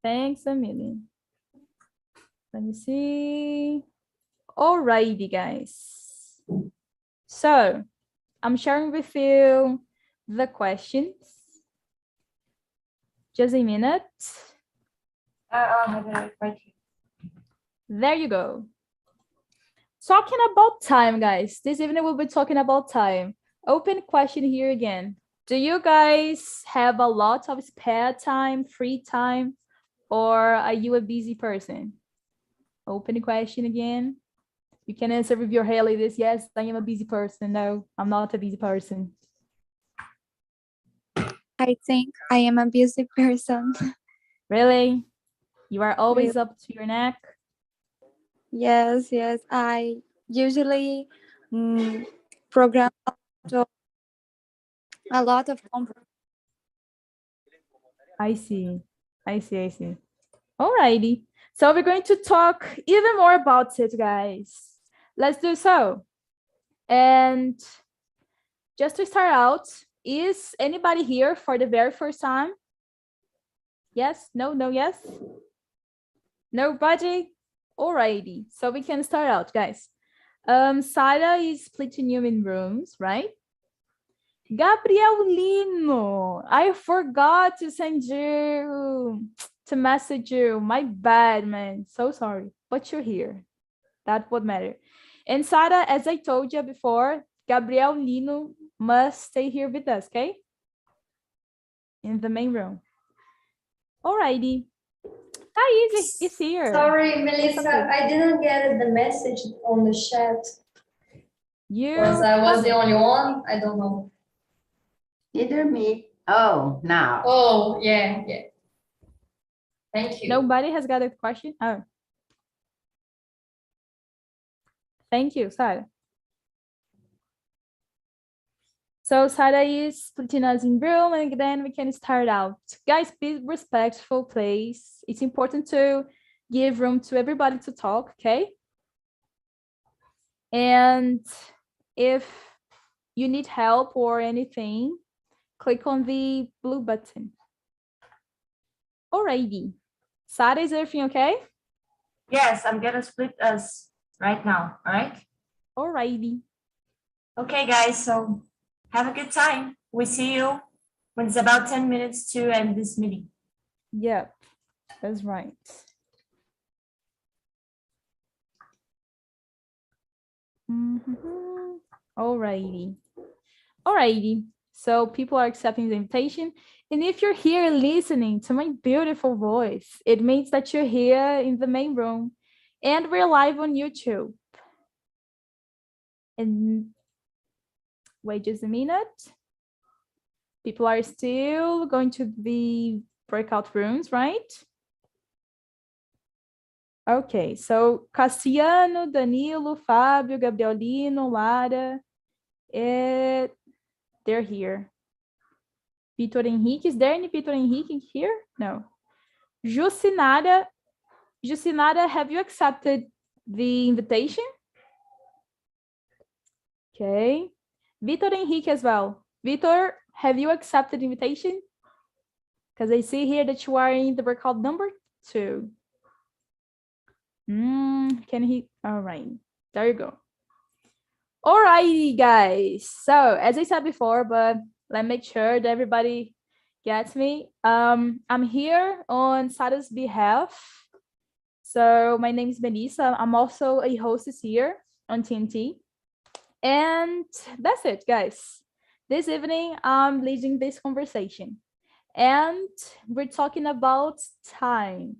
Thanks a million. Let me see. Alrighty, guys. So I'm sharing with you the questions. Just a minute. There you go. Talking about time, guys. This evening we'll be talking about time. Open question here again. Do you guys have a lot of spare time, free time, or are you a busy person? Open question again. You can answer with your hair like this. Yes, I am a busy person. No, I'm not a busy person. I think I am a busy person. Really? You are always up to your neck? Yes. I usually program a lot of conferences. I see. Alrighty. So we're going to talk even more about it, guys. Let's do so. And just to start out, is anybody here for the very first time? Yes? No? No? Yes? Nobody? Alrighty. So we can start out, guys. Sarah is splitting you in rooms, right? Gabriel Lino, I forgot to send you, to message you. My bad, man. So sorry. But you're here. That would matter. And Sarah, as I told you before, Gabriel Lino must stay here with us, okay? In the main room. Alrighty. Hi, is here. Sorry, Melissa, I didn't get the message on the chat. Because I was the only one. I don't know. Neither me. Oh, now. Oh, yeah. Thank you. Nobody has got a question? Oh. Thank you, Sarah. So Sarah is putting us in room and then we can start out. Guys, be respectful, please. It's important to give room to everybody to talk, okay? And if you need help or anything, click on the blue button. Alrighty. Sarah, is everything okay? Yes, I'm gonna split us right now, all right? Alrighty. Okay, guys, so have a good time. We see you when it's about 10 minutes to end this meeting. Yep, that's right. Alrighty. So people are accepting the invitation. And if you're here listening to my beautiful voice, it means that you're here in the main room and we're live on YouTube. And wait just a minute. People are still going to the breakout rooms, right? Okay, so Cassiano, Danilo, Fábio, Gabrielino, Lara, they're here. Vitor Henrique, is there any Vitor Henrique here? No. Jucinara, have you accepted the invitation? Okay. Vitor Henrique as well. Vitor, have you accepted the invitation? Because I see here that you are in the breakout number 2. Can he? All right, there you go. Alrighty, guys. So as I said before, but let me make sure that everybody gets me. I'm here on Sarah's behalf. So my name is Melissa. I'm also a hostess here on TNT. And that's it, guys. This evening, I'm leading this conversation. And we're talking about time.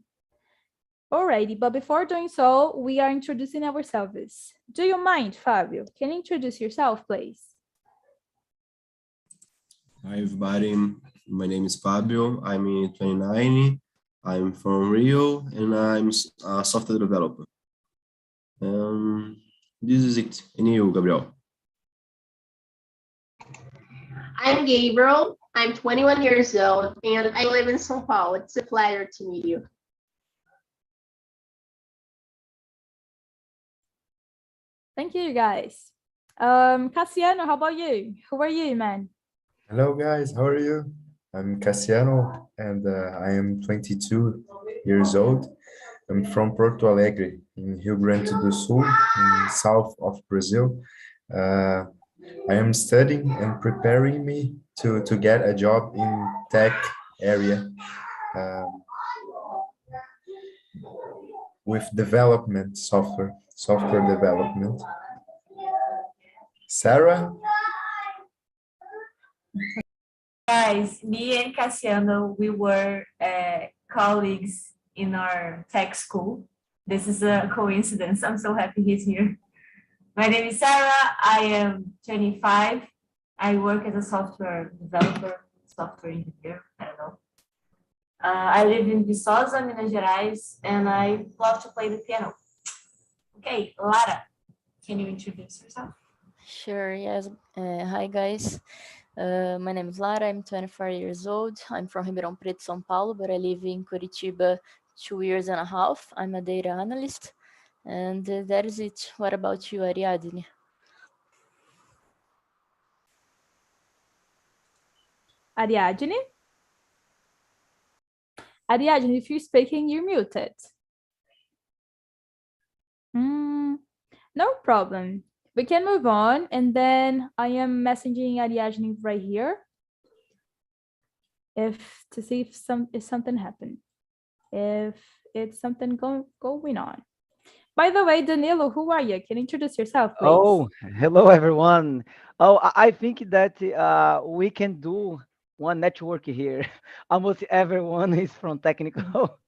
Alrighty, but before doing so, we are introducing ourselves. Do you mind, Fabio? Can you introduce yourself, please? Hi, everybody. My name is Fabio. I'm 29. I'm from Rio, and I'm a software developer. This is it. And you, Gabriel? I'm Gabriel. I'm 21 years old, and I live in São Paulo. It's a pleasure to meet you. Thank you, guys. Cassiano, how about you? Who are you, man? Hello, guys. How are you? I'm Cassiano, and I am 22 years old. I'm from Porto Alegre in Rio Grande do Sul, in south of Brazil. I am studying and preparing me to get a job in tech area with development, software development. Sarah? Guys, me and Cassiano, we were colleagues in our tech school. This is a coincidence. I'm so happy he's here. My name is Sarah. I am 25. I work as a software developer, software engineer, I don't know. I live in Viçosa, Minas Gerais, and I love to play the piano. Okay, Lara, can you introduce yourself? Sure, yes. Hi, guys. My name is Lara. I'm 24 years old. I'm from Ribeirão Preto, São Paulo, but I live in Curitiba 2 years and a half. I'm a data analyst. And that is it. What about you, Ariadne? Ariadne? Ariadne, if you're speaking, you're muted. No problem. We can move on, and then I am messaging Ariadne right here to see if something happened, if it's something going on. By the way, Danilo, who are you? Can you introduce yourself, please? Oh, hello, everyone. Oh, I think that we can do one network here. Almost everyone is from technical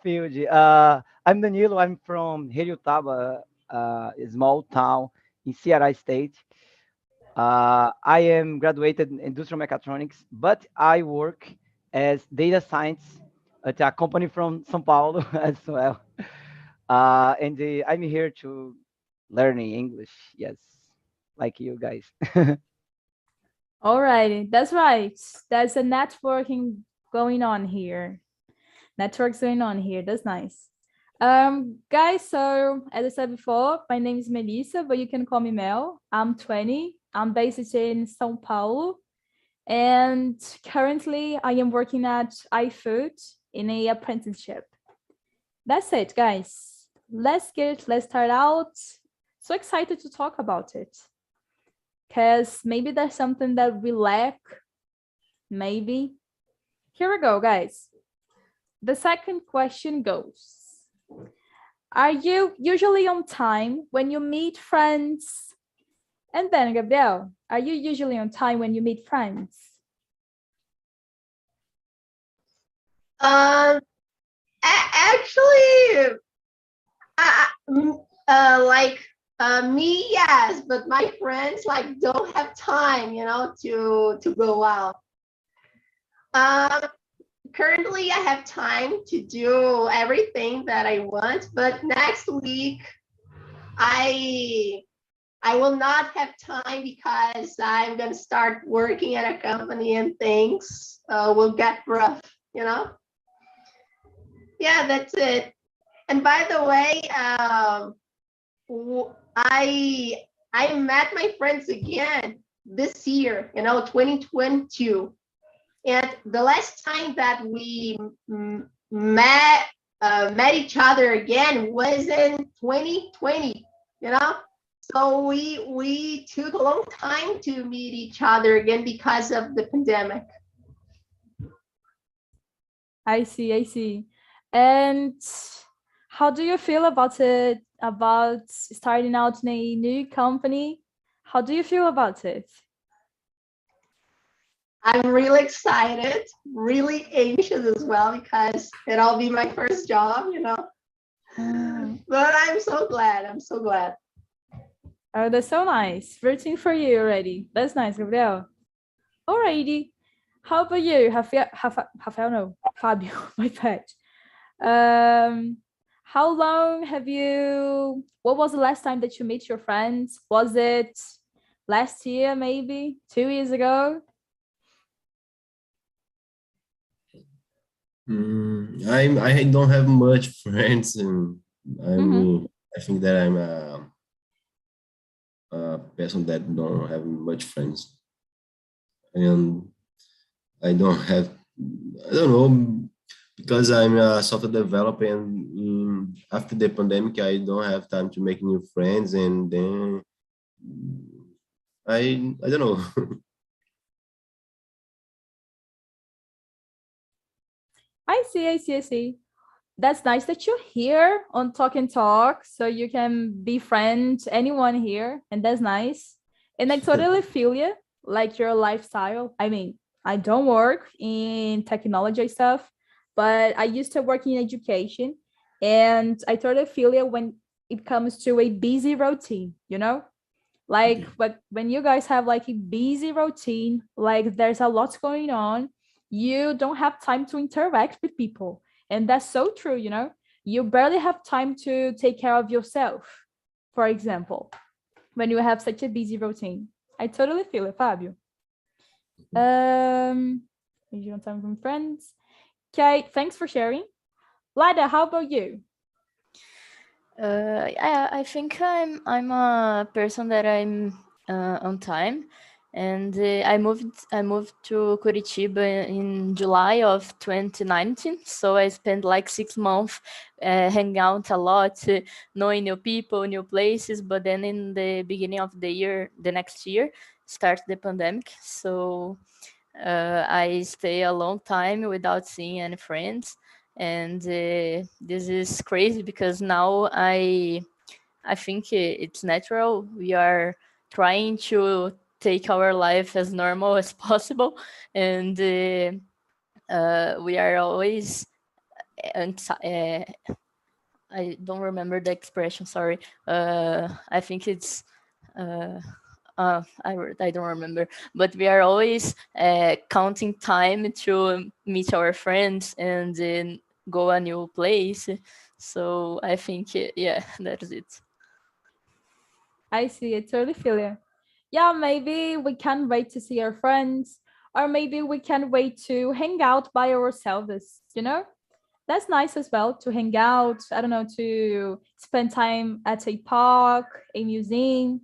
field. I'm Danilo. I'm from Heriotaba, a small town in Ceará State. I am graduated in industrial mechatronics, but I work as data science at a company from São Paulo as well. And I'm here to learning English. Yes, like you guys. All right, that's right. There's a networking going on here. Networks going on here. That's nice. Guys, so as I said before, my name is Melissa, but you can call me Mel. I'm 20. I'm based in São Paulo. And currently I am working at iFood in an apprenticeship. That's it, guys. Let's start out. So excited to talk about it. Because maybe there's something that we lack. Maybe. Here we go, guys. The second question goes. Are you usually on time when you meet friends? And then, Gabriel, are you usually on time when you meet friends? Actually, me, yes, but my friends like don't have time, to go out. Currently, I have time to do everything that I want, but next week, I will not have time because I'm gonna start working at a company and things will get rough, Yeah, that's it. And by the way, I met my friends again this year, 2022. And the last time that we met each other again was in 2020, So we took a long time to meet each other again because of the pandemic. I see. And how do you feel about it, about starting out in a new company? How do you feel about it? I'm really excited, really anxious as well, because it'll be my first job, But I'm so glad. Oh, that's so nice. Rooting for you already. That's nice, Gabriel. Alrighty. How about you, Rafael? No, Fabio, my bad. How long have you, what was the last time that you meet your friends? Was it last year, maybe 2 years ago? I don't have much friends, and I think that I'm a person that don't have much friends, and I don't know. because I'm a software developer and after the pandemic, I don't have time to make new friends, and then I don't know. I see. That's nice that you're here on Talk and Talk, so you can befriend anyone here, and that's nice. And I totally feel you, like your lifestyle. I mean, I don't work in technology stuff, but I used to work in education, and I totally feel you when it comes to a busy routine, you know? Like, but when you guys have like a busy routine, like there's a lot going on, you don't have time to interact with people. And that's so true, you know? You barely have time to take care of yourself, for example, when you have such a busy routine. I totally feel it, Fabio. You don't time from friends. Okay, thanks for sharing. Lida, how about you? I think I'm a person that I'm on time, and I moved to Curitiba in July of 2019. So I spent like 6 months hanging out a lot, knowing new people, new places. But then in the beginning of the year, the next year, started the pandemic. So I stay a long time without seeing any friends, and this is crazy because now I think it's natural. We are trying to take our life as normal as possible, and we are always. I don't remember the expression. Sorry. I think it's. I don't remember, but we are always counting time to meet our friends and then go a new place. So I think, yeah, that is it. I see it, totally feel you. Yeah, maybe we can't wait to see our friends, or maybe we can't wait to hang out by ourselves, you know? That's nice as well to hang out. I don't know, to spend time at a park, a museum,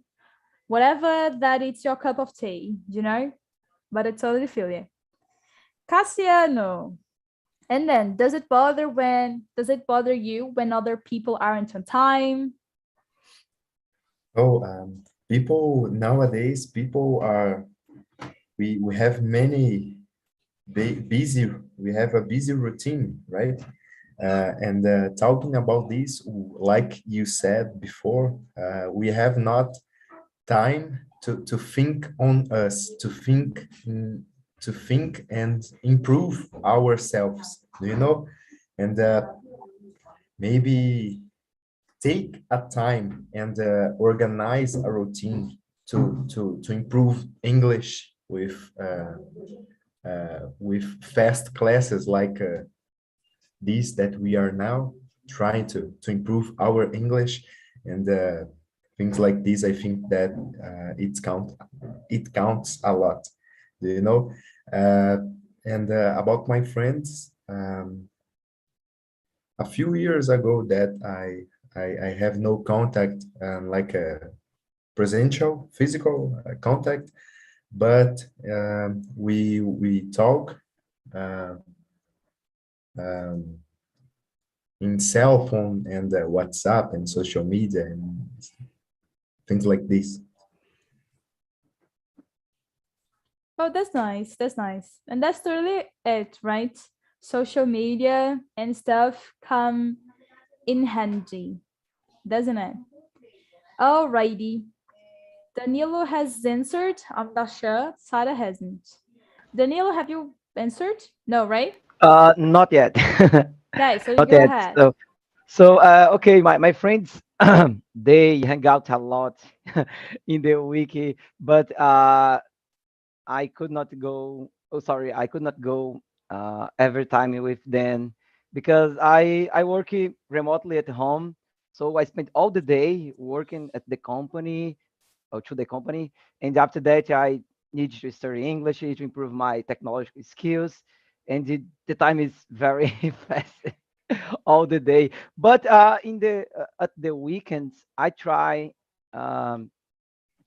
whatever that it's your cup of tea, you know? But I totally feel you. Cassiano. And then does it bother you when other people aren't on time? Oh, people nowadays, people are, we have many busy, we have a busy routine, right? And talking about this, like you said before, we have not time to think on us, to think and improve ourselves, you know, and maybe take a time and organize a routine to improve English with fast classes like these that we are now trying to improve our English, and things like this. I think that it counts a lot, you know. Uh, and about my friends, a few years ago that I have no contact, like a presential physical contact, but we talk uh, um, in cell phone and WhatsApp and social media and things like this. Oh, that's nice. That's nice. And that's totally it, right? Social media and stuff come in handy, doesn't it? Alrighty. Danilo has answered. I'm not sure. Sarah hasn't. Danilo, have you answered? No, right? Not yet. Okay, so you Not go yet. ahead. So okay, my friends, they hang out a lot in the wiki, but I could not go. Oh, sorry, I could not go every time with them because I work remotely at home. So I spent all the day working at the company or to the company, and after that I need to study English to improve my technological skills, and the time is very fast all the day. But in the at the weekends, I try um,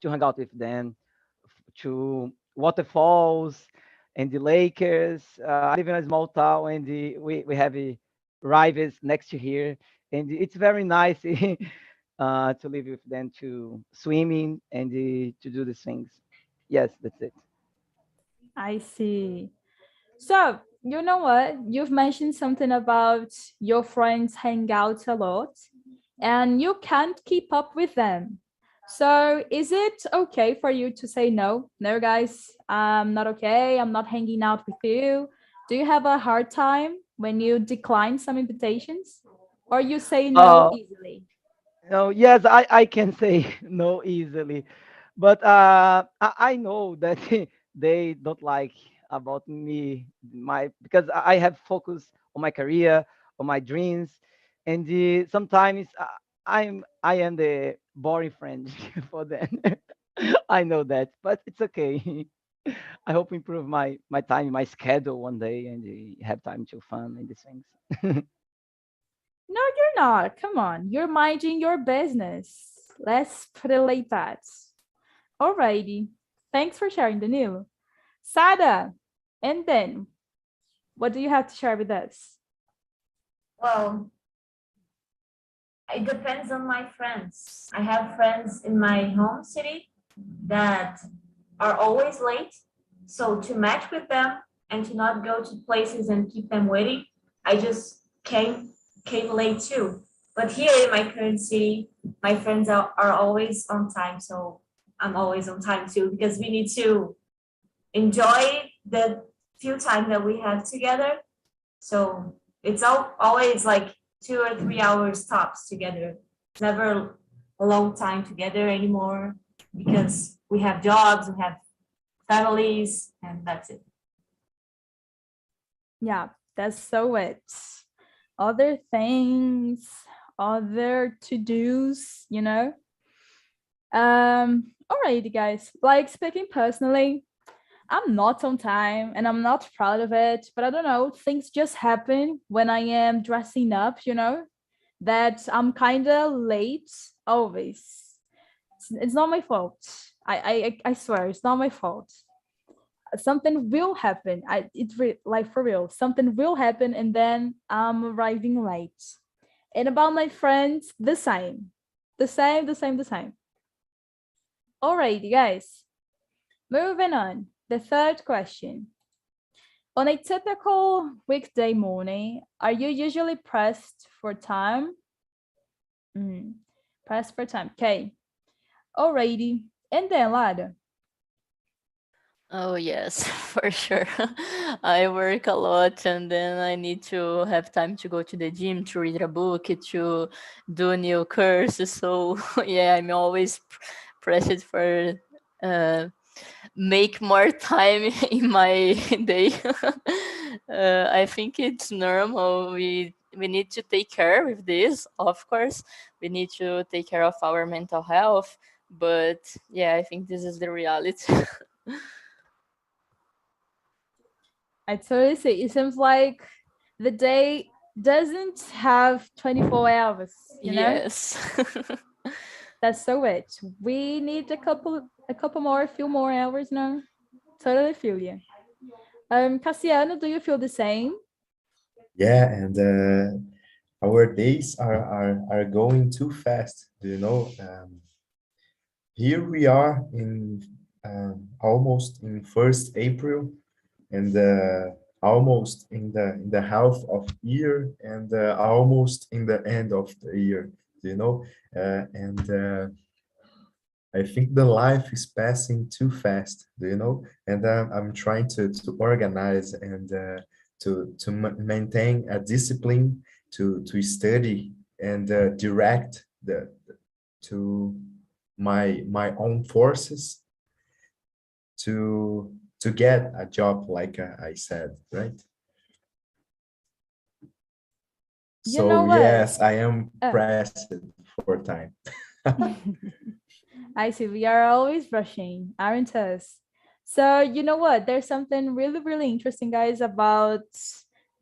to hang out with them to waterfalls and the Lakers. I live in a small town, and we have rivals next to here, and it's very nice to live with them, to swimming and to do these things. Yes, that's it. I see. So, you know what? You've mentioned something about your friends hang out a lot and you can't keep up with them. So, is it okay for you to say no? No, guys, I'm not okay. I'm not hanging out with you. Do you have a hard time when you decline some invitations or you say no Uh, easily? no, yes, I can say no easily, but I know that they don't like about me, my because I have focused on my career, on my dreams, and sometimes I am the boring friend for them. I know that, but it's okay. I hope improve my time, my schedule one day, and have time to fun and these things. No, you're not. Come on. You're minding your business. Let's put it like that. Alrighty. Thanks for sharing, Danilo. Sada, and then what do you have to share with us? Well, it depends on my friends. I have friends in my home city that are always late. So to match with them and to not go to places and keep them waiting, I just came late too. But here in my current city, my friends are always on time. So I'm always on time too, because we need to enjoy the few time that we have together. So it's always like 2 or 3 hours tops together. It's never a long time together anymore because we have jobs, we have families, and that's it. Yeah, that's so it. Other things, other to-dos, you know? Alrighty, guys. Like speaking personally, I'm not on time and I'm not proud of it, but I don't know, things just happen when I am dressing up, you know, that I'm kind of late always. It's not my fault. I swear, it's not my fault. Something will happen. Like for real, something will happen and then I'm arriving late. And about my friends, the same. The same. Alrighty, guys. Moving on. The third question. On a typical weekday morning, are you usually pressed for time? Pressed for time. Okay. Alrighty. And then, Lada. Oh, yes, for sure. I work a lot and then I need to have time to go to the gym, to read a book, to do new courses. So, yeah, I'm always pressed for make more time in my day. I think it's normal. We need to take care with this, of course. We need to take care of our mental health. But yeah, I think this is the reality. I totally see. It seems like the day doesn't have 24 hours, you know? Yes. That's so it. We need a couple more, a few more hours now. Totally feel you. Cassiano, do you feel the same? Yeah, and our days are going too fast. Do you know? Here we are in almost in 1st April, and almost in the half of year, and almost in the end of the year. Do you know? And I think the life is passing too fast. Do you know? And I'm trying to organize and maintain a discipline to study and direct to my own forces to get a job, like I said, right? You know So what? yes, I am pressed for time. I see. We are always rushing, aren't us? So you know what? There's something really, really interesting, guys, about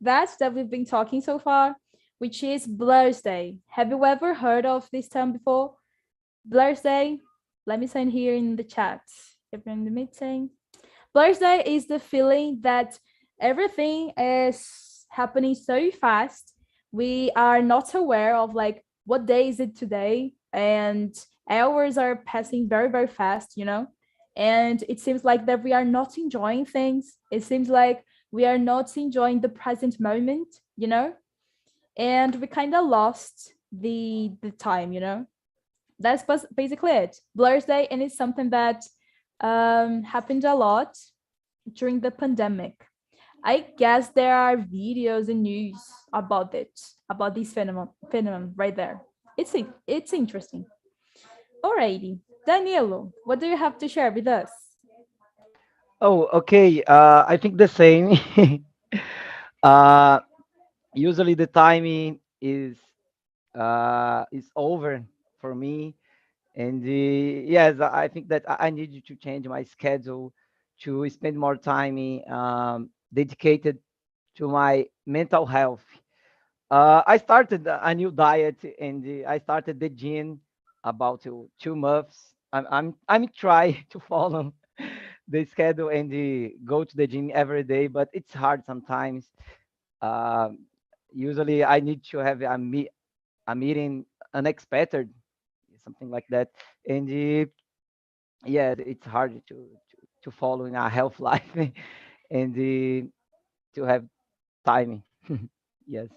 that we've been talking so far, which is Blur's Day. Have you ever heard of this term before? Blur's Day. Let me send here in the chat. If you're in the meeting. Blur's Day is the feeling that everything is happening so fast. We are not aware of like what day is it today, and hours are passing very, very fast, you know? And it seems like that we are not enjoying things. It seems like we are not enjoying the present moment, you know? And we kind of lost the time, you know? That's basically it. Blur's Day, and it's something that happened a lot during the pandemic. I guess there are videos and news about it, about this phenomenon right there. It's interesting. Alrighty, Danilo, what do you have to share with us? Oh, okay. I think the same. uh, Usually the timing is over for me, and yes, I think that I need to change my schedule to spend more time dedicated to my mental health. I started a new diet, and I started the gym about 2 months. I'm trying to follow the schedule and go to the gym every day, but it's hard sometimes. Um, Usually, I need to have a meeting unexpected, something like that, and yeah, it's hard to follow in a health life and to have timing. Yes.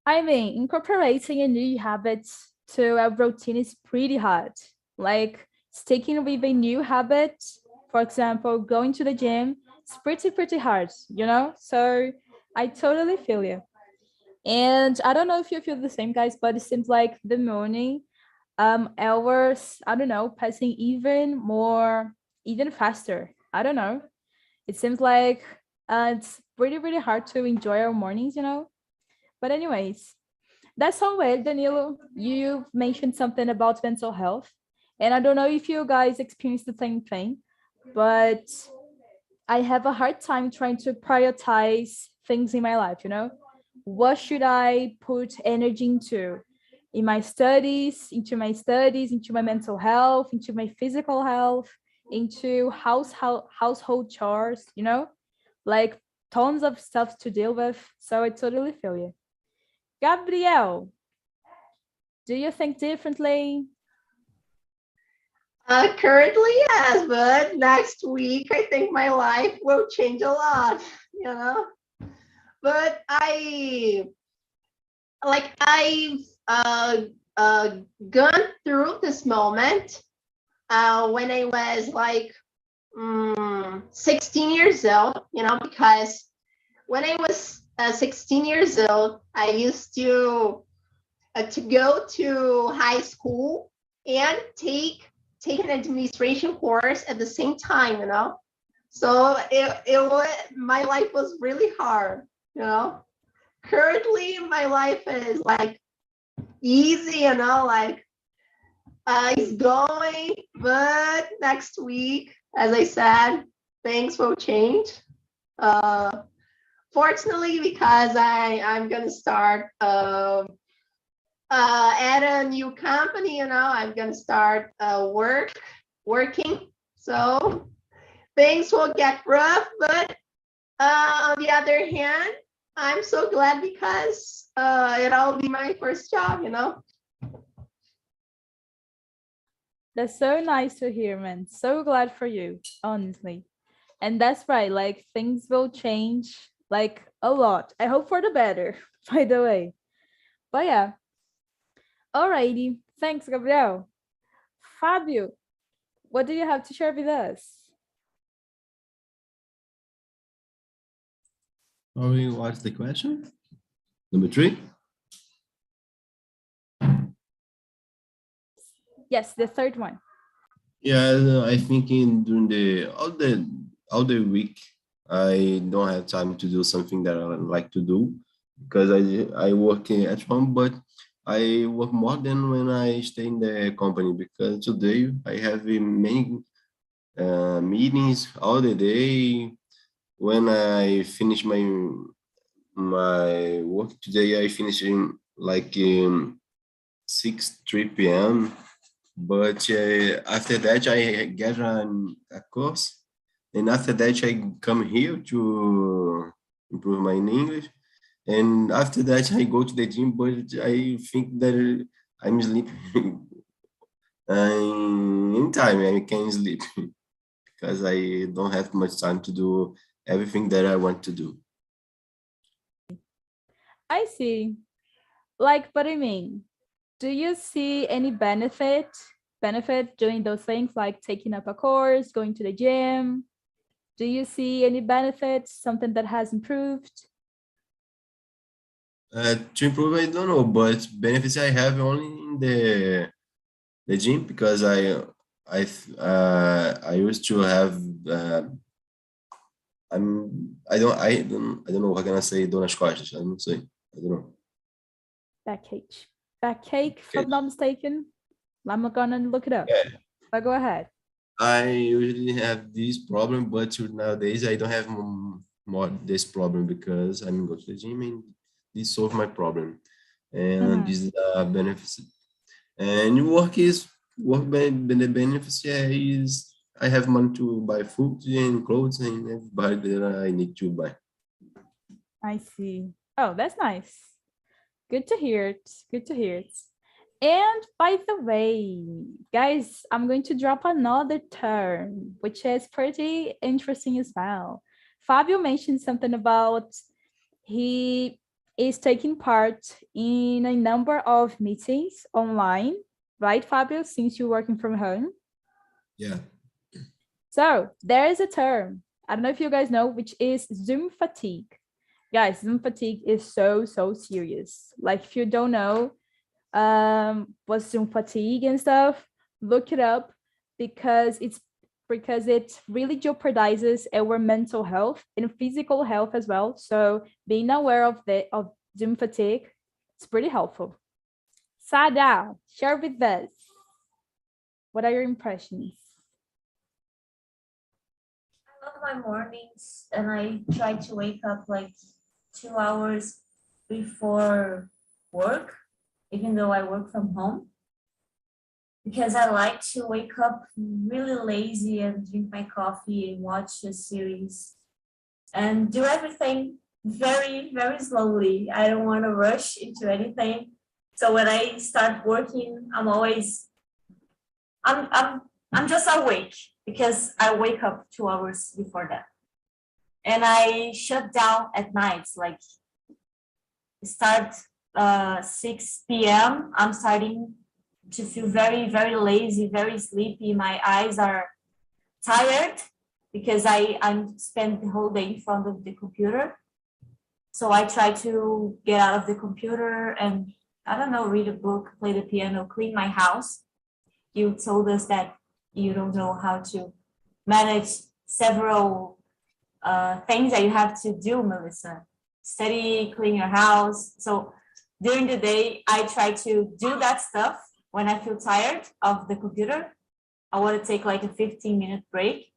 I mean, incorporating a new habit to a routine is pretty hard. Like sticking with a new habit, for example, going to the gym, it's pretty hard, you know? So I totally feel you. And I don't know if you feel the same, guys, but it seems like the morning hours, I don't know, passing even faster. I don't know. It seems like it's really hard to enjoy our mornings, you know? But anyways, that's all well, Danilo. You mentioned something about mental health. And I don't know if you guys experience the same thing, but I have a hard time trying to prioritize things in my life, you know? What should I put energy into? Into my mental health, into my physical health, into household chores, you know? Like tons of stuff to deal with. So I totally feel you. Gabriel, do you think differently? Currently, yes, but next week I think my life will change a lot, you know. But I've gone through this moment when I was like 16 years old, you know, because when I was 16 years old, I used to go to high school and take an administration course at the same time, you know. So it was, my life was really hard, you know. Currently, my life is like easy, you know, like it's going, but next week, as I said, things will change. Fortunately, because I'm gonna start at a new company, you know, I'm gonna start working. So things will get rough, but on the other hand, I'm so glad because it'll be my first job, you know. That's so nice to hear, man. So glad for you, honestly. And that's right, like things will change like a lot. I hope for the better, by the way. But yeah. Alrighty. Thanks, Gabriel. Fabio, what do you have to share with us? Sorry, what's the question? Number 3? Yes, the third one. Yeah, I think during all the week, I don't have time to do something that I like to do because I work at home, but I work more than when I stay in the company because today I have many meetings all the day. When I finish my work today, I finish in like 3 p.m. But after that, I get a course, and after that, I come here to improve my English. And after that, I go to the gym, but I think that I'm sleeping. In time, I can sleep because I don't have much time to do everything that I want to do. I see. Like, what I mean, do you see any benefit doing those things like taking up a course, going to the gym? Do you see any benefits, something that has improved? To improve, I don't know, but benefits I have only in the gym because I used to have I don't know what can I say dor nas costas. I don't say. I don't know. Backache, if I'm not mistaken. I'm gonna look it up. Yeah. But go ahead. I usually have this problem, but nowadays I don't have more this problem because I'm going to the gym and this solve my problem. And this is the benefits. And the benefits is I have money to buy food and clothes and everybody that I need to buy. I see. Oh, that's nice. Good to hear it. Good to hear it. And by the way, guys, I'm going to drop another term, which is pretty interesting as well. Fabio mentioned something about he is taking part in a number of meetings online, right, Fabio, since you're working from home? Yeah. So there is a term, I don't know if you guys know, which is Zoom fatigue. Guys, Zoom fatigue is so serious. Like, if you don't know what's Zoom fatigue and stuff, look it up because it really jeopardizes our mental health and physical health as well. So being aware of Zoom fatigue, it's pretty helpful. Sada, share with us. What are your impressions? I love my mornings, and I try to wake up like 2 hours before work, even though I work from home, because I like to wake up really lazy and drink my coffee and watch a series and do everything very slowly. I don't want to rush into anything. So when I start working, I'm just awake because I wake up 2 hours before that. And I shut down at nights, like start 6 p.m. I'm starting to feel very lazy, very sleepy. My eyes are tired because I'm spent the whole day in front of the computer. So I try to get out of the computer and, I don't know, read a book, play the piano, clean my house. You told us that you don't know how to manage several things that you have to do, Melissa. Study, clean your house. So during the day, I try to do that stuff. When I feel tired of the computer, I want to take like a 15-minute break.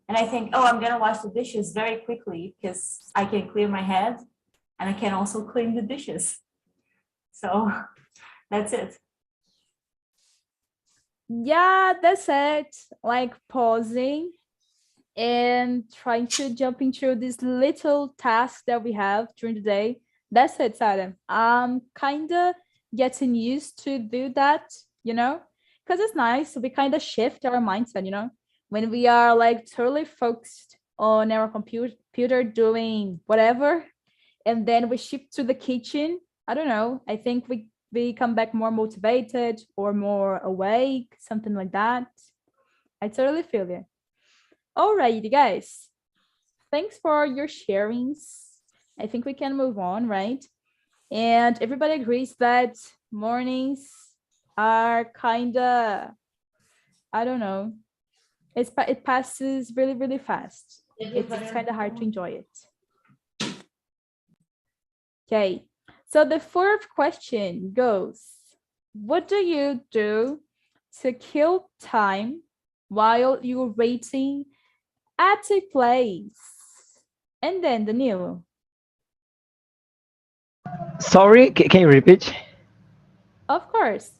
And I think, oh, I'm going to wash the dishes very quickly because I can clear my head and I can also clean the dishes. So that's it. Yeah, that's it. Like pausing and trying to jump into this little task that we have during the day. That's it, Sarah. I'm kind of getting used to do that, because it's nice. We kind of shift our mindset, when we are like totally focused on our computer doing whatever, and then we shift to the kitchen. I don't know. I think we come back more motivated or more awake, something like that. I totally feel you. Alrighty, guys. Thanks for your sharings. I think we can move on, right? And everybody agrees that mornings are kind of, I don't know, it passes really fast. It's kind of hard to enjoy it. Okay, so the fourth question goes, what do you do to kill time while you're waiting at a place? And then Danilo. Sorry, can you repeat? Of course.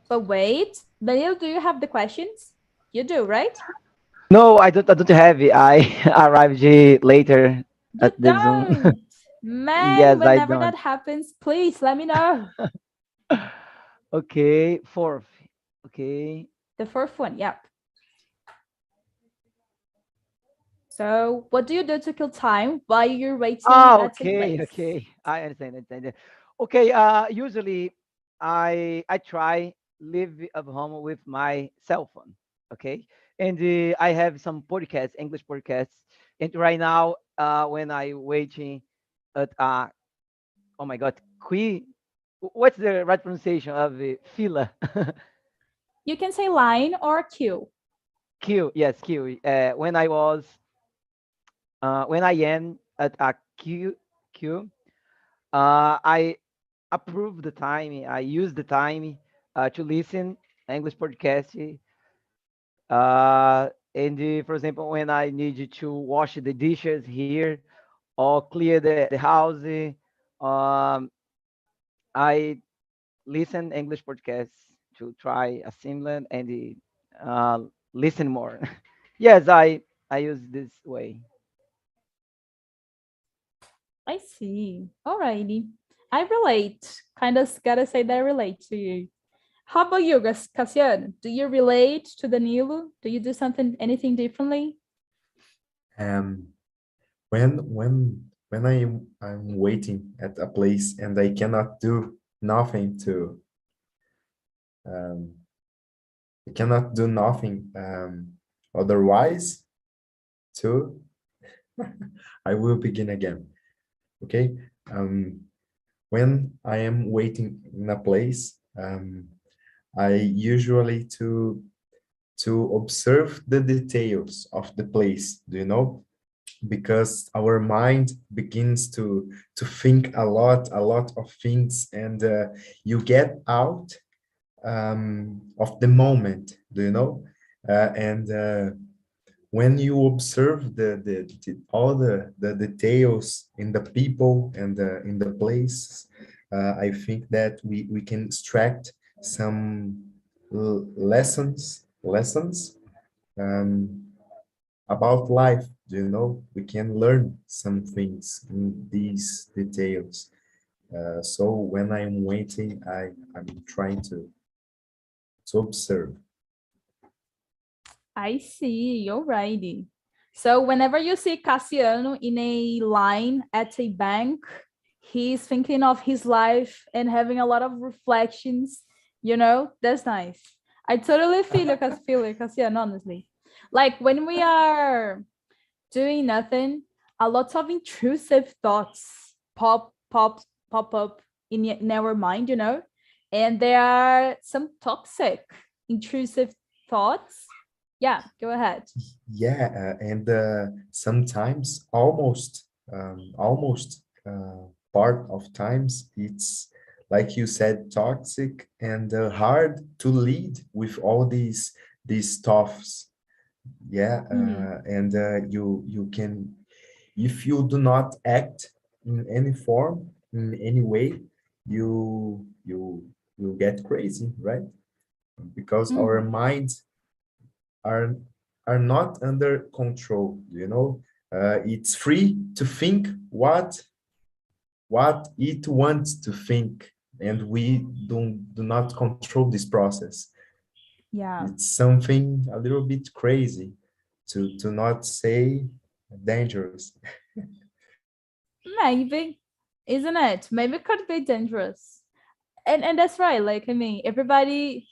But wait, Daniel, do you have the questions? You do, right? No, I don't have it. I arrived later You at the Zoom. don't. Man, Yes, I whenever don't. that happens, please let me know. Okay, fourth. Okay. The fourth one, yep. So what do you do to kill time while you're waiting Oh, at a okay, place? okay. I understand. Okay, usually I try live at home with my cell phone. Okay, and I have some podcasts, English podcasts, and right now when I waiting at oh my God, what's the right pronunciation of the fila? You can say line or queue. Queue, yes, queue. When I am at a queue, I approve the time. I use the time to listen English podcast. And for example, when I need to wash the dishes here or clear the house, I listen English podcasts to try assimilate and uh, listen more. Yes, I use this way. I see. Alrighty. I relate. Kind of gotta say that I relate to you. How about you, Cassiano? Do you relate to Danilo? Do you do something, anything differently? Um, when I'm waiting at a place and I cannot do nothing to um, I cannot do nothing otherwise to I will begin again. Okay. When I am waiting in a place, I usually to observe the details of the place. Do you know? Because our mind begins to think a lot of things, and you get out of the moment. Do you know? And when you observe all the details in the people and in the place, I think that we can extract some lessons um, about life. Do you know? We can learn some things in these details. So when I'm waiting, I'm trying to observe. I see. Alrighty. So whenever you see Cassiano in a line at a bank, he's thinking of his life and having a lot of reflections. You know, that's nice. I totally feel you, Cassiano, honestly. Like when we are doing nothing, a lot of intrusive thoughts pop up in our mind, you know, and there are some toxic, intrusive thoughts. Yeah, go ahead. Yeah, and sometimes almost part of times it's like you said, toxic and hard to lead with all these stuffs. Yeah, and you can, if you do not act in any form, in any way, you get crazy, right? Because our minds are are not under control, you know. It's free to think what it wants to think, and we do not control this process. Yeah, It's something a little bit crazy, to not say dangerous. maybe, isn't it? Maybe it could be dangerous. And that's right. Like, I mean, everybody,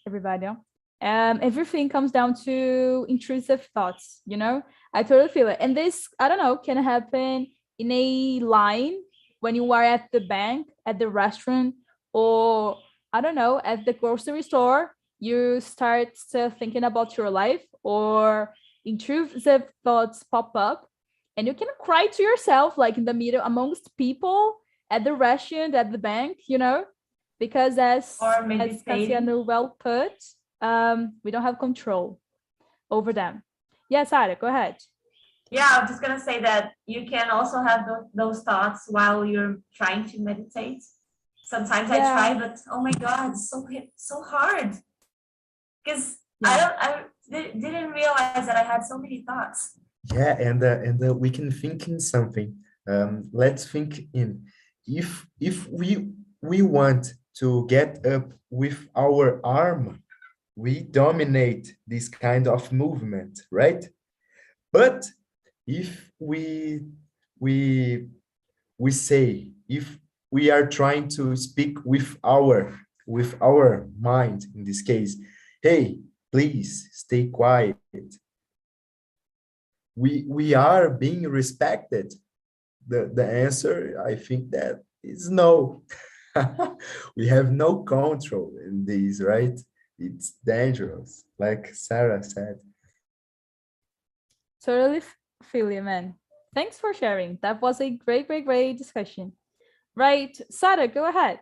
everything comes down to intrusive thoughts, you know. I totally feel it. And this, I don't know, can happen in a line when you are at the bank, at the restaurant, or I don't know, at the grocery store. You start thinking about your life, or intrusive thoughts pop up, and you can cry to yourself, like in the middle amongst people at the restaurant, at the bank, you know, because Or as meditating. Cassiano well put, we don't have control over them. Yes, Sarah, go ahead. Yeah, I'm just gonna say that you can also have those thoughts while you're trying to meditate. Sometimes I try, Yeah, but oh my God, it's so hard. because I didn't realize that I had so many thoughts. Yeah, and we can think in something. Let's think in if we want to get up with our arm, we dominate this kind of movement, right? But if we say if we are trying to speak with our mind in this case, hey, please stay quiet. We are being respected. The answer, I think, that is no. We have no control in these, right? It's dangerous, like Sarah said. Totally feel you, man. Thanks for sharing. That was a great discussion. Right, Sarah, go ahead.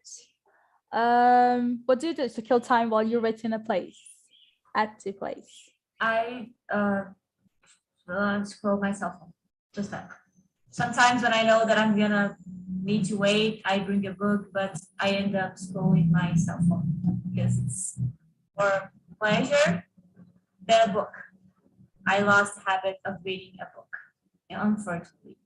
What do you do to kill time while you're waiting a place? At the place. I scroll my cell phone, just that. Sometimes when I know that I'm gonna need to wait, I bring a book, but I end up scrolling my cell phone because it's more pleasure than a book. I lost the habit of reading a book, unfortunately.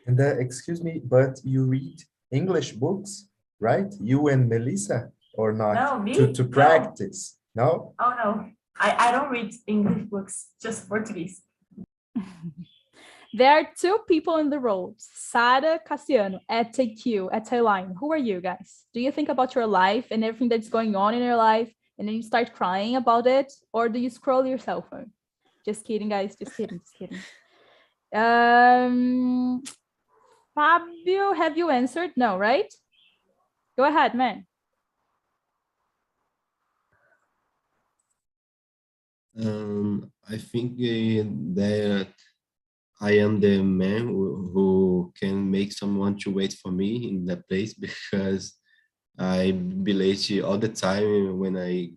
And excuse me, but you read English books, right? You and Melissa, or not? No, me? To practice, no? Oh, no. I don't read English books, just Portuguese. There are two people in the roles, Sarah, Cassiano, at TQ, at Line. Who are you guys? Do you think about your life and everything that's going on in your life, and then you start crying about it, or do you scroll your cell phone? Just kidding, guys. Just kidding. Fabio, have you answered? No, right? Go ahead, man. I think that I am the man who can make someone to wait for me in that place, because I be late all the time when I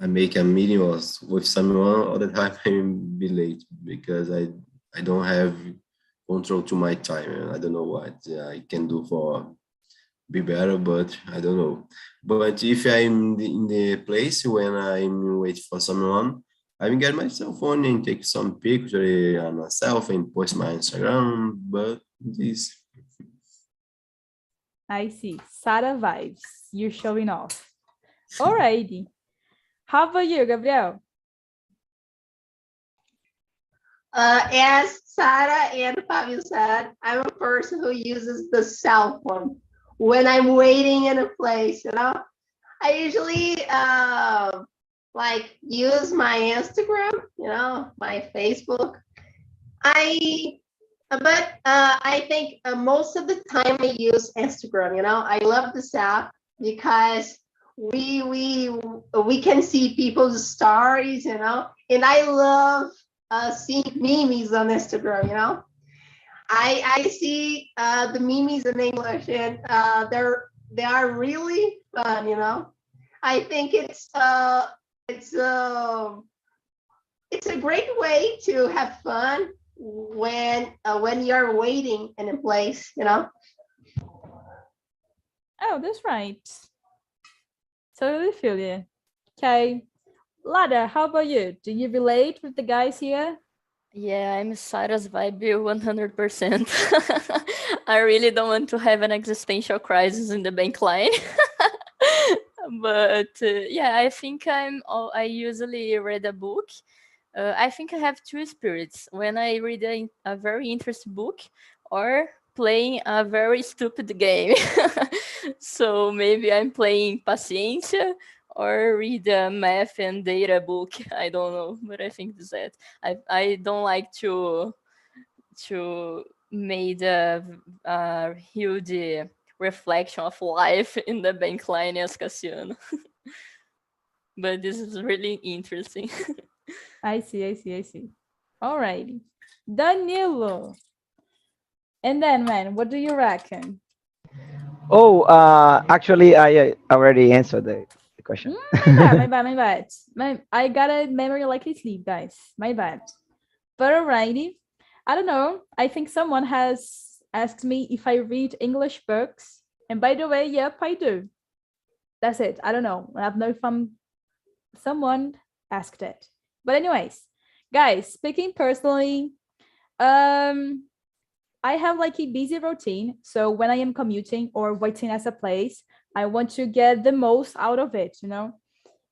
make a meeting with someone. All the time I be late because I don't have control to my time. I don't know what I can do for be better, but I don't know. But if I'm in the place when I'm waiting for someone, I will get my cell phone and take some picture on myself and post my Instagram. But this. I see. Sarah vibes. You're showing off. Alrighty. How about you, Gabriel? As Sarah and Fabio said, I'm a person who uses the cell phone when I'm waiting in a place, I usually like use my Instagram, my Facebook. But I think most of the time I use Instagram. I love this app because we can see people's stories, and I love seeing memes on Instagram. I see the memes in English, and they are really fun. I think it's a great way to have fun when you're waiting in a place. Oh, that's right. Totally feel you. Okay, Lada, how about you? Do you relate with the guys here? Yeah, I'm Sarah's vibe 100%. I really don't want to have an existential crisis in the bank line. But yeah, I think I usually read a book. I think I have two spirits. When I read a very interesting book or playing a very stupid game. So maybe I'm playing Paciência or read a math and data book. I don't know, but I think that's it. I don't like to made a huge reflection of life in the bank line as Cassiano. But this is really interesting. I see. All righty. Danilo. And then, man, what do you reckon? Oh, actually, I already answered the question. My bad. I got a memory like a sleep, guys. My bad. But alrighty. I don't know. I think someone has asked me if I read English books. And by the way, yep, I do. That's it. I don't know. I don't know if someone asked it. But anyways, guys, speaking personally, I have like a busy routine. So when I am commuting or waiting at a place, I want to get the most out of it, you know?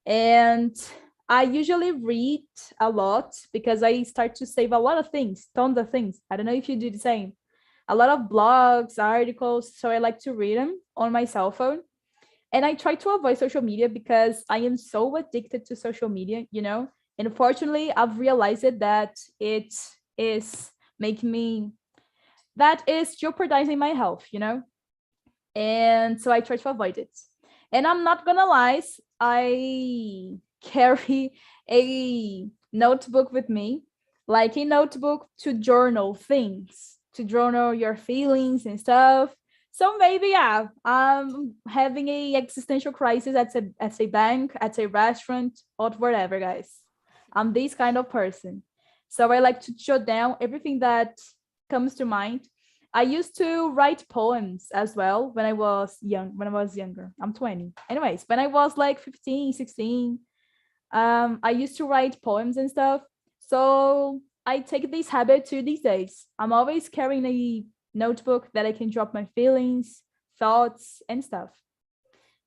And I usually read a lot because I start to save a lot of things, tons of things. I don't know if you do the same. A lot of blogs, articles. So I like to read them on my cell phone. And I try to avoid social media because I am so addicted to social media, you know? And unfortunately, I've realized that it is making me, that is jeopardizing my health, you know? And so I try to avoid it. And I'm not gonna lie, I carry a notebook with me, like a notebook to journal things, to journal your feelings and stuff. So maybe, yeah, I'm having a existential crisis at a bank, at a restaurant, or whatever, guys. I'm this kind of person. So I like to jot down everything that comes to mind. I used to write poems as well when I was younger. I'm 20. Anyways, when I was like 15, 16, I used to write poems and stuff. So I take this habit to these days. I'm always carrying a notebook that I can drop my feelings, thoughts, and stuff.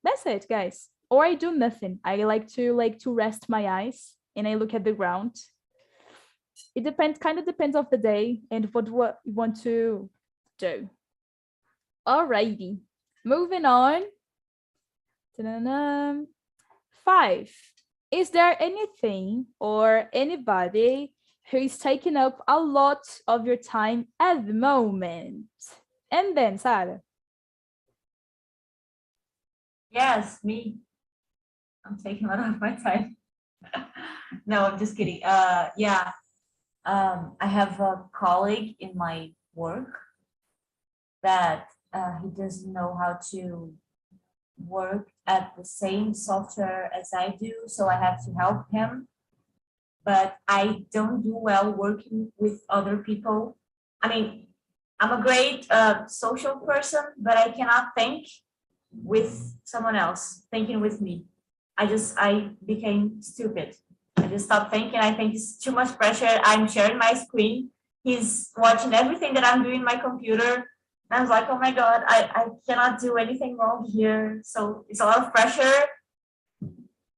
That's it, guys. Or I do nothing. I like to rest my eyes and I look at the ground. It kind of depends of the day and what you want to do. Alrighty, moving on. Ta-da-da. 5. Is there anything or anybody who is taking up a lot of your time at the moment? And then, Sarah. Yes, me. I'm taking a lot of my time. No, I'm just kidding. Yeah. I have a colleague in my work that he doesn't know how to work at the same software as I do, so I have to help him. But I don't do well working with other people. I mean, I'm a great social person, but I cannot think with someone else thinking with me. I became stupid. I just stopped thinking. I think it's too much pressure. I'm sharing my screen. He's watching everything that I'm doing on my computer. And I was like, oh my God, I cannot do anything wrong here. So it's a lot of pressure.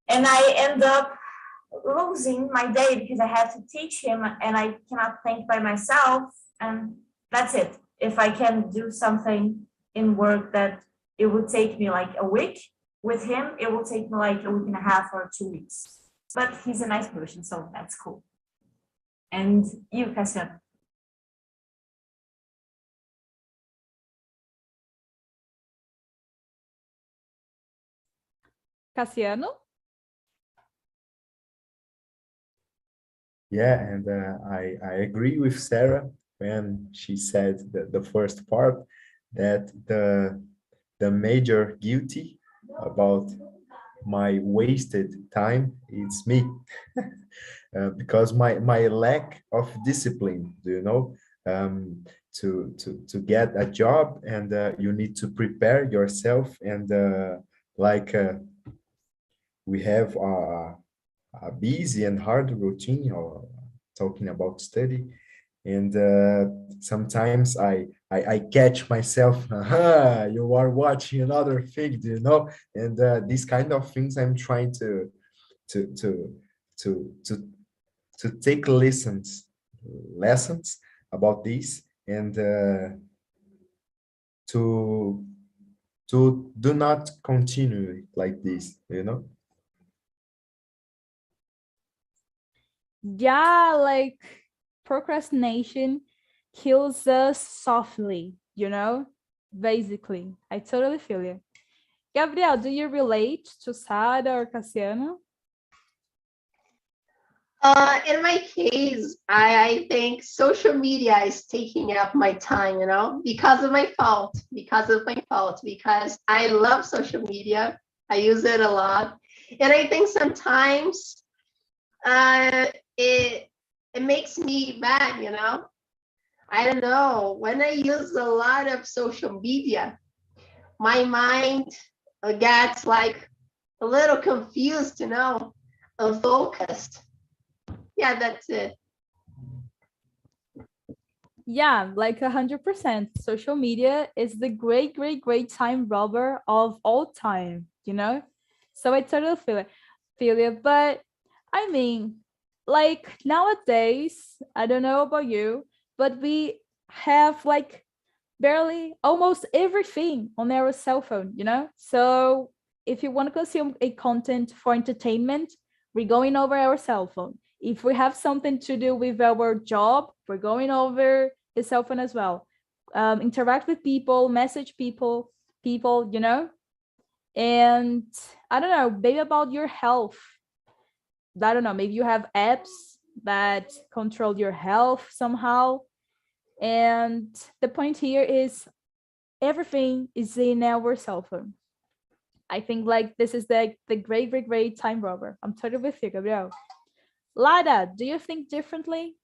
And I end up losing my day because I have to teach him and I cannot think by myself. And that's it. If I can do something in work that it would take me like a week, with him, it will take me like a week and a half or 2 weeks. But he's a nice person, so that's cool. And you, Cassiano? Cassiano? Yeah, and I agree with Sarah when she said the first part that the major guilty about my wasted time is me. Because my lack of discipline, do you know, to get a job, and you need to prepare yourself, and we have a busy and hard routine, or talking about study, and sometimes I catch myself, aha, you are watching another thing, do you know, and these kind of things I'm trying to take lessons about this, and to do not continue like this, you know. Yeah, like procrastination kills us softly, you know, basically. I totally feel you. Gabriel, do you relate to Sara or Cassiano? In my case, I think social media is taking up my time, you know, because of my fault, because I love social media. I use it a lot. And I think sometimes it makes me mad, you know. I don't know. When I use a lot of social media, my mind gets like a little confused, unfocused. Yeah, that's it. Yeah, like 100%. Social media is the great, great, great time robber of all time, So I totally feel it. But I mean, like nowadays, I don't know about you, but we have like barely almost everything on our cell phone, So if you want to consume a content for entertainment, we're going over our cell phone. If we have something to do with our job, we're going over the cell phone as well. Interact with people, message people, and I don't know, maybe about your health. I don't know, maybe you have apps that control your health somehow. And the point here is everything is in our cell phone. I think like this is the great, great, great time robber. I'm totally with you, Gabriel. Lada, do you think differently?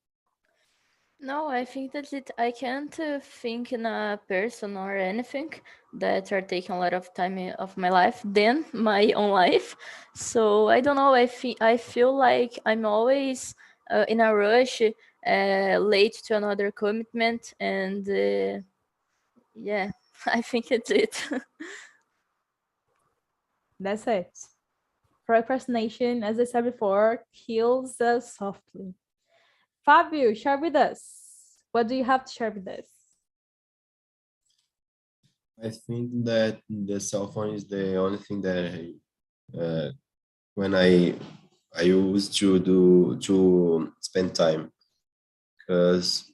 No, I think that I can't think in a person or anything that are taking a lot of time of my life than my own life. So I don't know. I feel like I'm always in a rush, late to another commitment, and yeah, I think it's it. That's it. Procrastination, as I said before, kills us softly. Fabio, share with us. What do you have to share with us? I think that the cell phone is the only thing that when I used to spend time, because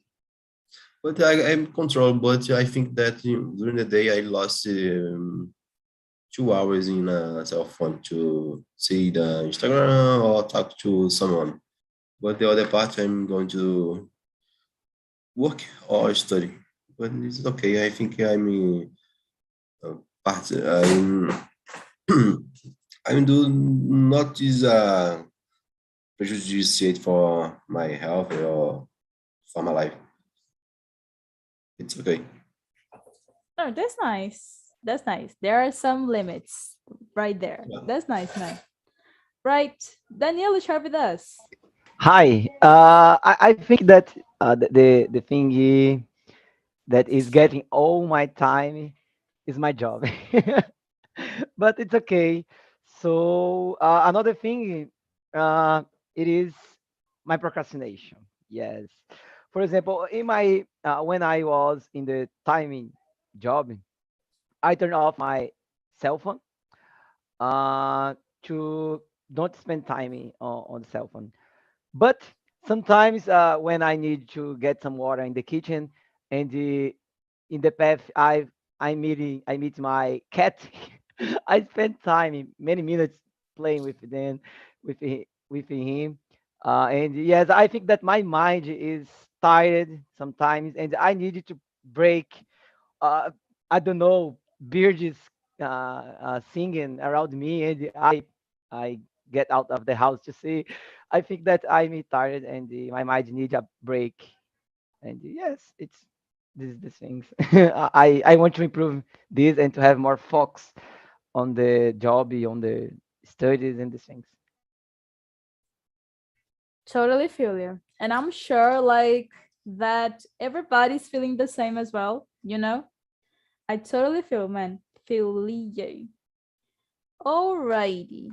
but I'm controlled. But I think that during the day I lost 2 hours in a cell phone to see the Instagram or talk to someone. But the other part I'm going to work or study. But it's okay. I think part I'm do not is prejudiciate for my health or for my life. It's okay. Oh, that's nice. That's nice. There are some limits right there. Yeah. That's nice, man. Right. Daniela, share with us. Hi. I think that the thing that is getting all my time is my job, but it's okay. So another thing, it is my procrastination. Yes. For example, in my when I was in the timing job, I turned off my cell phone to don't spend time on the cell phone. But sometimes when I need to get some water in the kitchen, and in the path I meet my cat. I spend time, many minutes playing with them, with him. And yes, I think that my mind is tired sometimes, and I needed to break. Uh, I don't know, birds singing around me, and I get out of the house to see. I think that I'm tired, and my mind needs a break. And yes, it's these things. I want to improve this and to have more focus on the job, on the studies and these things. Totally feel you. And I'm sure like that everybody's feeling the same as well, I totally feel, man. Feel you. Alrighty.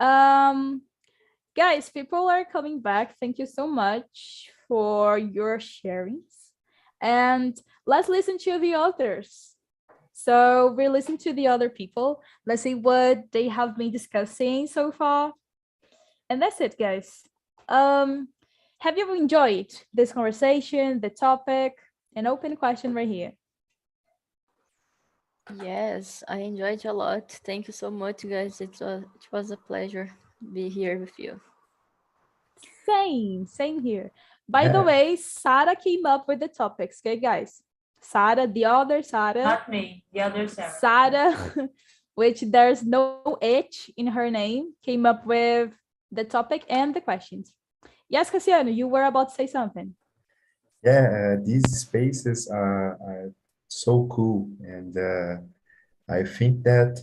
Um, guys, people are coming back. Thank you so much for your sharings. And let's listen to the others. So we're listening to the other people. Let's see what they have been discussing so far. And that's it, guys. Have you enjoyed this conversation, the topic? An open question right here. Yes, I enjoyed a lot. Thank you so much, guys. It was a pleasure be here with you. Same here. By the Yeah. way, Sarah came up with the topics, okay, guys? Sarah, the other Sarah. Not me, the other Sarah. Sarah, which there's no H in her name, came up with the topic and the questions. Yes, Cassiano, you were about to say something. Yeah, these spaces are so cool, and I think that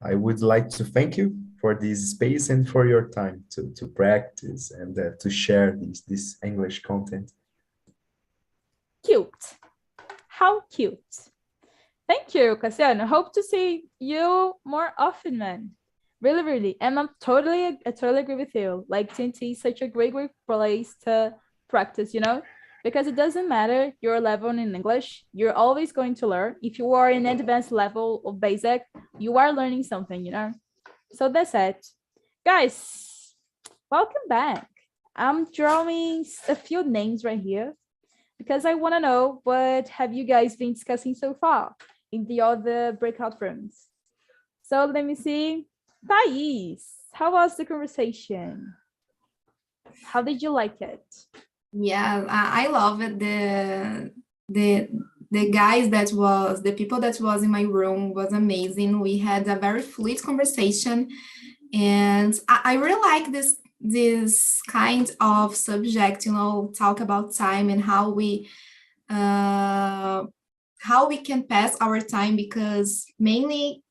I would like to thank you for this space and for your time to practice and to share this English content. Cute. How cute. Thank you, Cassiano. Hope to see you more often, man. Really, really. And I totally agree with you. Like, TNT is such a great place to practice, you know? Because it doesn't matter your level in English, you're always going to learn. If you are in advanced level of basic, you are learning something, you know? So that's it. Guys, welcome back. I'm drawing a few names right here because I want to know what have you guys been discussing so far in the other breakout rooms. So let me see. Thais, how was the conversation? How did you like it? Yeah, I love it. The guys that was, the people that was in my room was amazing. We had a very fluid conversation, and I really like this kind of subject, you know, talk about time and how we can pass our time, because mainly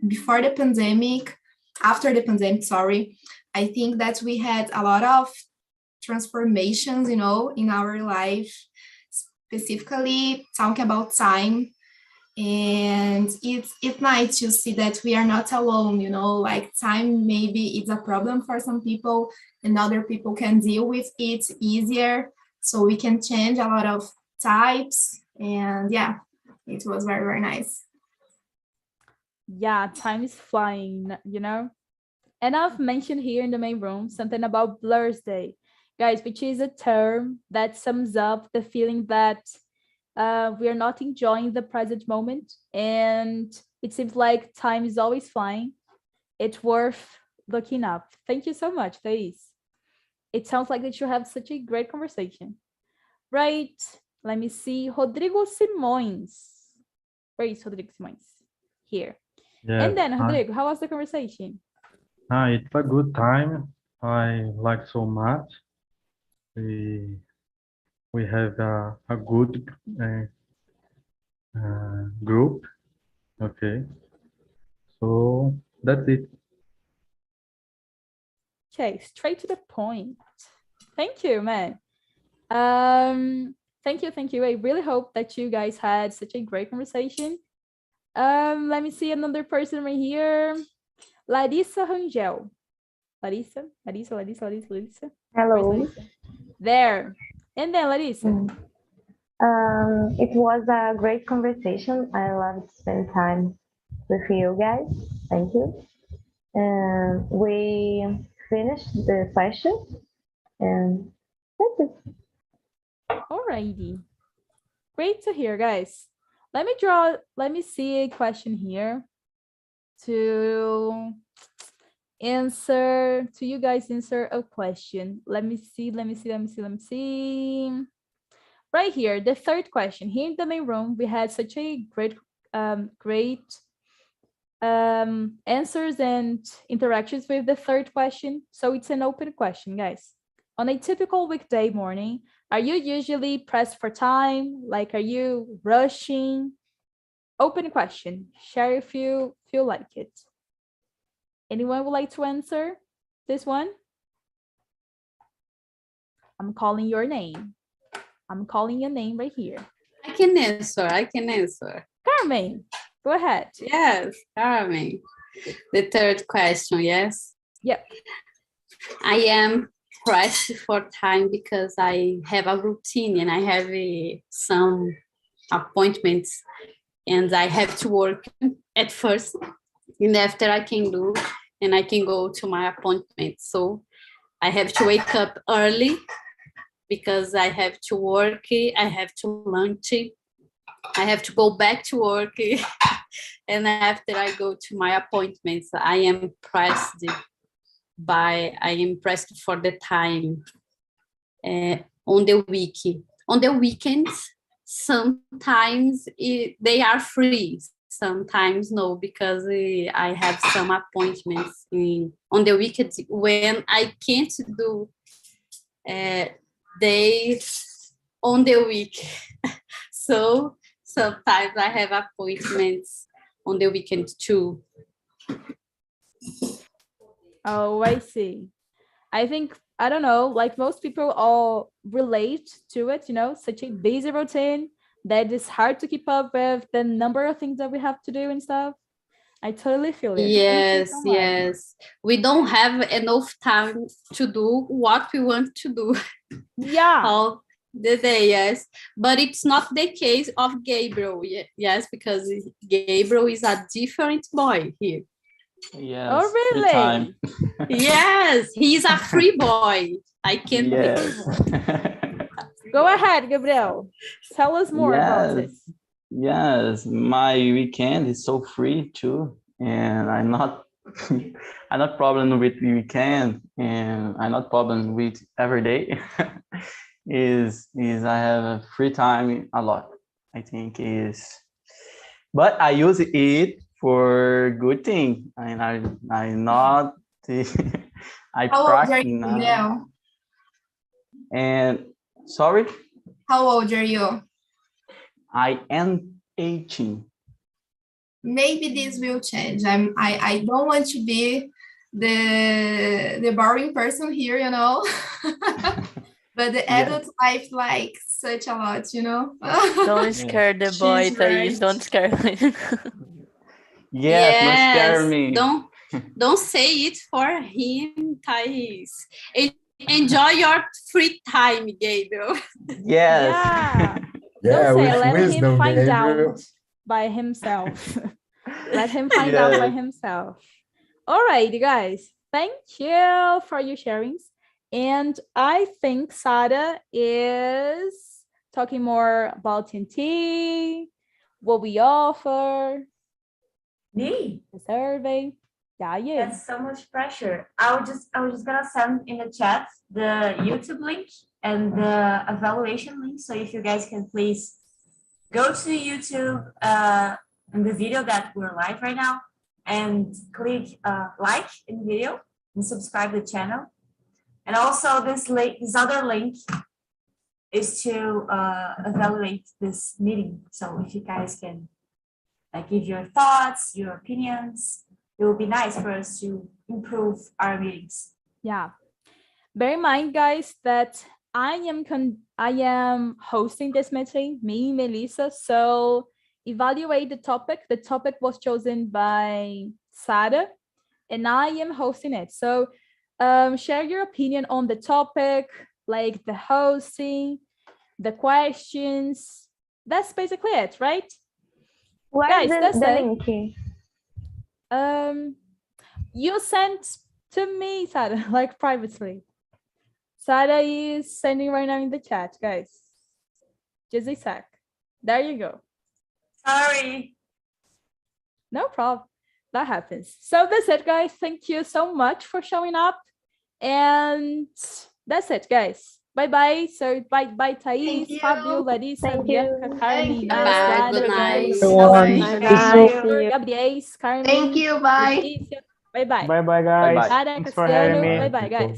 before the pandemic, after the pandemic, sorry, I think that we had a lot of transformations, you know, in our life, specifically talking about time. And it's nice to see that we are not alone, you know, like time maybe it's a problem for some people and other people can deal with it easier. So we can change a lot of types. And yeah, it was very, very nice. Yeah, time is flying, you know? And I've mentioned here in the main room something about Blur's Day, guys, which is a term that sums up the feeling that we are not enjoying the present moment. And it seems like time is always flying. It's worth looking up. Thank you so much, Thais. It sounds like that you have such a great conversation. Right, let me see. Rodrigo Simões. Where is Rodrigo Simões? Here. Yes. And then, Rodrigo, how was the conversation? It's a good time. I like so much. We have a good group. Okay. So that's it. Okay, straight to the point. Thank you, man. Thank you. I really hope that you guys had such a great conversation. Let me see another person right here. Larissa Rangel. Larissa. Hello. Larissa? There. And then Larissa. It was a great conversation. I love to spend time with you guys. Thank you. We finished the question, and that's it. Alrighty. Great to hear, guys. Let me see a question here to you guys answer a question. Let me see. Right here, the third question. Here in the main room, we had such a great answers and interactions with the third question. So it's an open question, guys. On a typical weekday morning, are you usually pressed for time? Like, are you rushing? Open question. Share if you feel like it. Anyone would like to answer this one? I'm calling your name. I'm calling your name right here. I can answer. Carmen, go ahead. Yes, Carmen. The third question, yes? Yep. I am pressed for time because I have a routine and I have some appointments and I have to work at first and after I can do and I can go to my appointment. So I have to wake up early because I have to work, I have to lunch, I have to go back to work and after I go to my appointments, I am pressed for the time on the week. On the weekends, sometimes they are free, sometimes no, because I have some appointments on the weekends when I can't do days on the week. So sometimes I have appointments on the weekend too. Oh, I see. I think, I don't know, like most people all relate to it, such a busy routine that is hard to keep up with the number of things that we have to do and stuff. I totally feel it. Thank you Yes, so much. yes. We don't have enough time to do what we want to do Yeah. all the day, yes. But it's not the case of Gabriel, yes, because Gabriel is a different boy here. Yes. Oh, free really? time. Yes, he's a free boy. I can't Yes. believe. Go ahead, Gabriel. Tell us more about it. Yes, my weekend is so free too, and I'm not I'm not problem with the weekend, and I'm not problem with every day. is I have a free time a lot. I think is, but I use it for good thing, and I not I How old are practice you now. now? And sorry, How old are you? I am 18. Maybe this will change. I don't want to be the boring person here, but the adult life like such a lot, Don't scare the boy, Thais. Don't scare him. Yes, don't scare me. Don't say it for him, Thais. Enjoy your free time, Gabriel. Yes. Yeah. Yeah, Don't say, with let him wisdom, find Gabriel. out by himself. Let him find out by himself. All right, you guys. Thank you for your sharings. And I think Sada is talking more about TNT, what we offer. Me? The survey. Yeah. That's so much pressure. I was just gonna send in the chat the YouTube link and the evaluation link. So if you guys can please go to YouTube in the video that we're live right now and click like in the video and subscribe to the channel. And also this other link is to evaluate this meeting. So if you guys can give your thoughts, your opinions, it would be nice for us to improve our meetings. Yeah. Bear in mind, guys, that I am hosting this meeting, me, Melissa. So evaluate the topic. The topic was chosen by Sada, and I am hosting it. So share your opinion on the topic, like the hosting, the questions. That's basically it, right? Where's Guys, the link? You sent to me, Sada, like privately. Sada is sending right now in the chat, guys. Just a sec. There you go. Sorry. No problem. That happens. So that's it, guys. Thank you so much for showing up. And that's it, guys. Bye-bye. So bye, Thais, Fabio, Larissa, Bianca, Carmen, Bye. Good night. Gabriel, Carmen. Thank you. Bye. Bye-bye. Bye, guys. Bye-bye. Thanks for having me. Bye-bye, guys.